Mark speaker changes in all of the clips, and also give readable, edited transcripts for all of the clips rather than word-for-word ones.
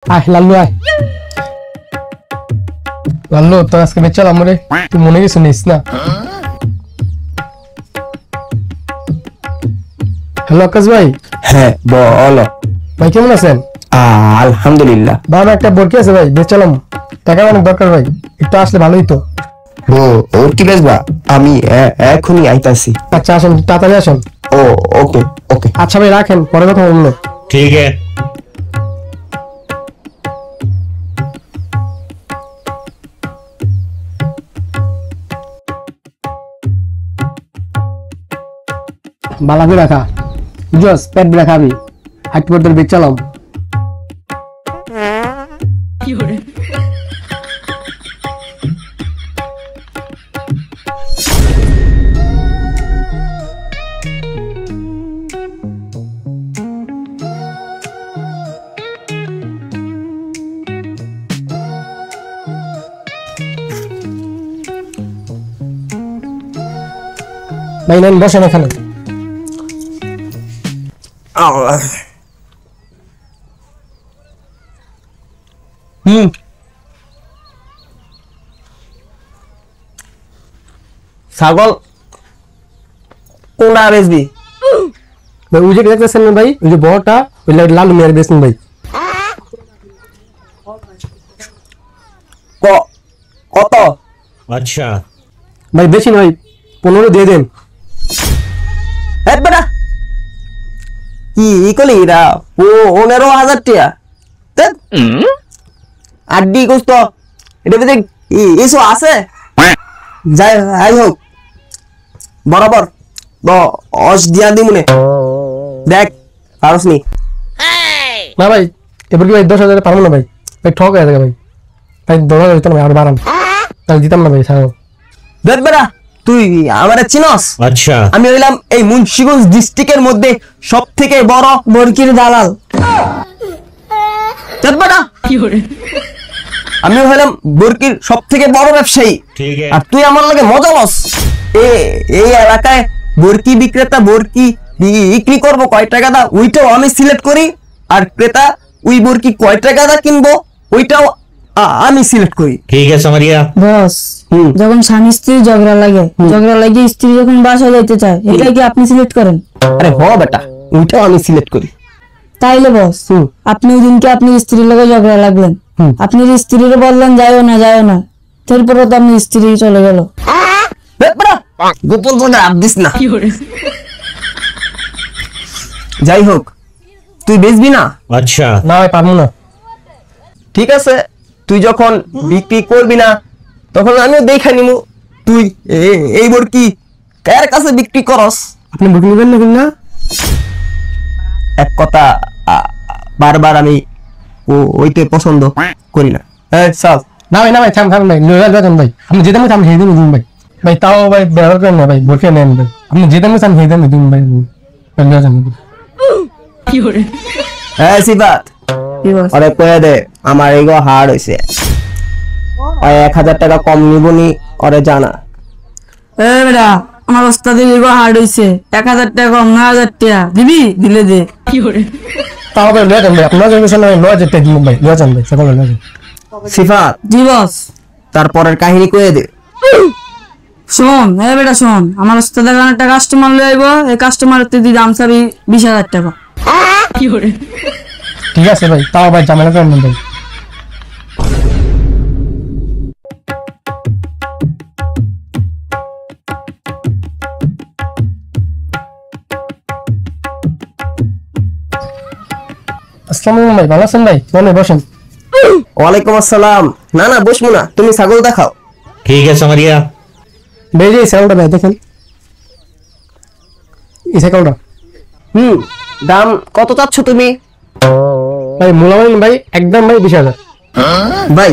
Speaker 1: আয় লাল্লু আয়। লাল্লু তো আজকে বেচালাম রে, তুই মনে কিছু নিস না। হ্যালো আকাশ ভাই।
Speaker 2: হ্যাঁ বলো
Speaker 1: ভাই কেমন আছেন?
Speaker 2: আলহামদুলিল্লাহ।
Speaker 1: ভাই আমার একটা বরকি আছে ভাই, বেচালাম, টাকা অনেক দরকার ভাই, একটু আসলে ভালোই তো।
Speaker 2: ওর কি বেচবা? আমি এখনই আইতাছি।
Speaker 1: আচ্ছা আসেন, তাড়াতাড়ি আসেন।
Speaker 2: ও ওকে ওকে।
Speaker 1: আচ্ছা ভাই রাখেন, পরে কথা বললো।
Speaker 3: ठीक है।
Speaker 1: বালা করে রাখা জস, পেট বেড়া খাবি, হাইট পর তোর বেচালাম। ভাই নেন বসেন এখানে।
Speaker 2: ছাগল কোনটা বেচবি?
Speaker 1: ভাই ওই যে দেখতেছেন না ভাই, ওই যে বড়টা, ওই লালু মিয়ার বেচুন ভাই।
Speaker 2: কত?
Speaker 3: अच्छा
Speaker 1: ভাই বেশি নয়, 15 দিয়ে দেন।
Speaker 2: বেটা কি ইকলি এরা 15,000 টাকা আড্ডি গোস্ত, এটা ভিতরে এসো আছে। যাই হোক বরাবর 10 দিয়া দি মনে দেখ পারস নি।
Speaker 1: না ভাই এবার কি ভাই 10,000 পারবো না ভাই, ভাই ঠক হয়ে যাবে ভাই, ভাই 10,000 দিতাম না, আর বাড়ান, তাহলে দিতাম না ভাই। ছাড়ো
Speaker 2: দেখ বেটা তুই আমারে চিনস?
Speaker 3: अच्छा
Speaker 2: আমি হইলাম এই মুন্সিগঞ্জ ডিস্ট্রিক্টের মধ্যে সব থেকে বড় বরকির দালাল। দেখ বেটা আমি হইলাম বরকির সব থেকে বড় ব্যবসায়ী,
Speaker 3: ठीक है।
Speaker 2: আর তুই আমার লগে মজা লস। এই এলাকায় বরকি বিক্রেতা বরকি বিক্রি করবো কয় টাকা দা ওইটাও আমি সিলেক্ট করি, আর ক্রেতা ওই বরকি কয় টাকা দা কিনবো ওইটাও আমি সিলেক্ট করি।
Speaker 3: ठीक है समरिया।
Speaker 4: বস যখন স্বামী স্ত্রী ঝগড়া লাগে স্ত্রী যখন বাসায় যাইতে চায়, এটা কি আপনি সিলেক্ট করেন?
Speaker 2: আরে হ বেটা ওইটাও আমি সিলেক্ট করি।
Speaker 4: তাইলে বস আপনি ওই দিনকে আপনি স্ত্রীর লগে ঝগড়া লাগলেন, আপনি স্ত্রীর বললেন যাইও না, তারপরে তো আপনি স্ত্রী চলে গেল।
Speaker 2: গোপন কথা দিস না। যাই হোক তুই বেচবি না?
Speaker 3: अच्छा
Speaker 1: না ভাই পারবো না।
Speaker 2: ঠিক আছে তুই যখন বিক্রি করবি না তখন আমিও দেখা নিমু তুই এই বরকি কার কাছে বিক্রি করস।
Speaker 1: আপনি বুক নেবেন না কিনা?
Speaker 2: এক কথা বারবার আমি ওইতে পছন্দ করি না। চল।
Speaker 1: না ভাই থাম ভাই, লয়া যান ভাই, আপনি যেতে থাম সেই দিন দিন ভাই, ভাই তাও ভাই ব্যবহার করেন না ভাই, বরকে নেন ভাই, আপনি যেতে থাম সেই দিন দিন ভাই, লয়া যান।
Speaker 2: সিফাত
Speaker 4: কি বস?
Speaker 2: আরে কয়ে দে আমার এগো হার্ড হইছে, 1,000 টাকা কম নিবনি ওরে জানা।
Speaker 4: বেটা আমার ওস্তাদের এগো হার্ড হইছে, 1,000 টাকা কম, 9,000 টাকা দিবি, দিলে দে।
Speaker 1: তাও ভাই লয়া যান ভাই, আপনার জন্য লয়া যেতে দিন ভাই, লয়া যান ভাই, সকলে লয়া যান।
Speaker 2: সিফাত
Speaker 4: জি বস।
Speaker 2: তারপরের কাহিনী কয়ে দে।
Speaker 4: শোন বেটা শোন, আমার ওস্তাদের একটা কাস্টমার লয়ে আইবো, এই কাস্টমারের তুই দাম চাবি 20,000 টাকা।
Speaker 1: ঠিক আছে ভাই, তাও ভাই ঝামেলা করেন না ভাই। আসসালামু আলাইকুম ভাই, ভালো আছেন ভাই? বলেন বসেন।
Speaker 2: ওয়ালাইকুম আসসালাম। না বসবো না, তুমি ছাগল দেখাও।
Speaker 3: ठीक है समरिया।
Speaker 1: ভাই যে সাইকেলটা ভাই দেখেন, এই সাইকেলটা
Speaker 2: দাম কত চাচ্ছ তুমি?
Speaker 1: ভাই মূল্যবান ভাই, একদম ভাই 20,000।
Speaker 2: ভাই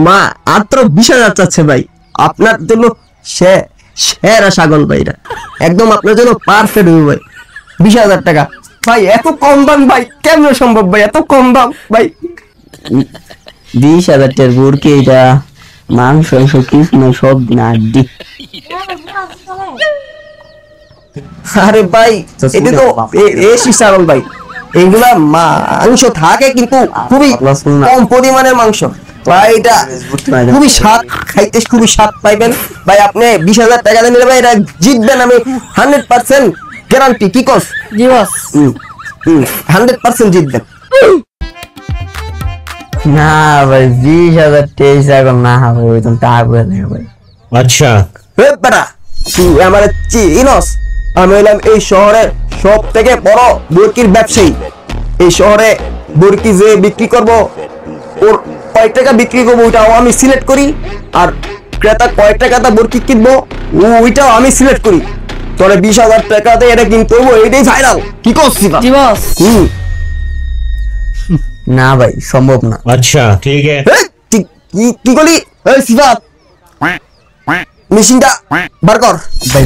Speaker 2: মাত্র 20,000 চাচ্ছে ভাই, আপনার জন্য সেরা ছাগল ভাই, এটা একদম আপনার জন্য পারফেক্ট হবে ভাই। 20,000 টাকা ভাই, এত কম দাম ভাই কেমন সম্ভব ভাই, এত কম দাম ভাই। 20,000 টাকার বুরকি, এটা মাংস কিছু না, সব দিন আড্ডি। আরে ভাই এটা তো এসি ছাগল ভাই, এইগুলা মাংস থাকে কিন্তু খুবই কম পরিমাণের মাংস ভাই। এটা খুবই স্বাদ, খাইতে খুবই স্বাদ পাইবেন ভাই। আপনি 20,000 টাকা দিয়ে নিলে ভাই এটা জিতবেন, আমি 100% গ্যারান্টি। কি কস?
Speaker 4: জি বস।
Speaker 2: 100% জিতবেন।
Speaker 5: না ভাই 20,000 23 এখন না হবে, ওই তো টাকা করে নেই ভাই।
Speaker 3: अच्छा
Speaker 2: হে বেটা, তুই আমার চিনস? আমি হইলাম এই শহরের সব থেকে বড় বরকির ব্যবসায়ী। এই শহরে বরকি যে বিক্রি করব, ওর কয় টাকা বিক্রি করবো ওইটাও আমি সিলেক্ট করি, আর ক্রেতা কয় টাকাতে বরকি কিনবো ওইটাও আমি সিলেক্ট করি। তোরে 20,000 টাকাতে এটা কিনতে হবো, এইটাই ফাইনাল। কি করছিস?
Speaker 4: জি বস।
Speaker 5: না ভাই সম্ভব না।
Speaker 3: अच्छा ठीक है
Speaker 2: কি করলি? এই সিফাত, মেশিনটা বার কর।
Speaker 5: ভাই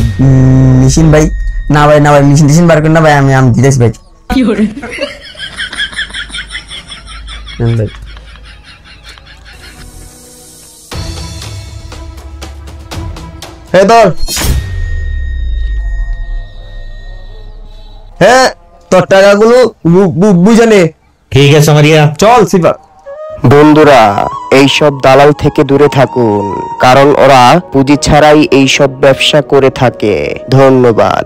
Speaker 5: মেশিন ভাই, না ভাই না ভাই, মেশিন বার করেন না ভাই, আমি দিতেছি ভাই। ভাই
Speaker 2: হ্যাঁ ধর, হ্যাঁ তোর টাকাগুলো বুঝে নে।
Speaker 3: ठीक है समरिया।
Speaker 2: চল সিফাত।
Speaker 6: বন্ধুরা, এইসব দালাল থেকে দূরে থাকুন, কারণ ওরা পুঁজি ছাড়াই এইসব ব্যবসা করে থাকে। ধন্যবাদ।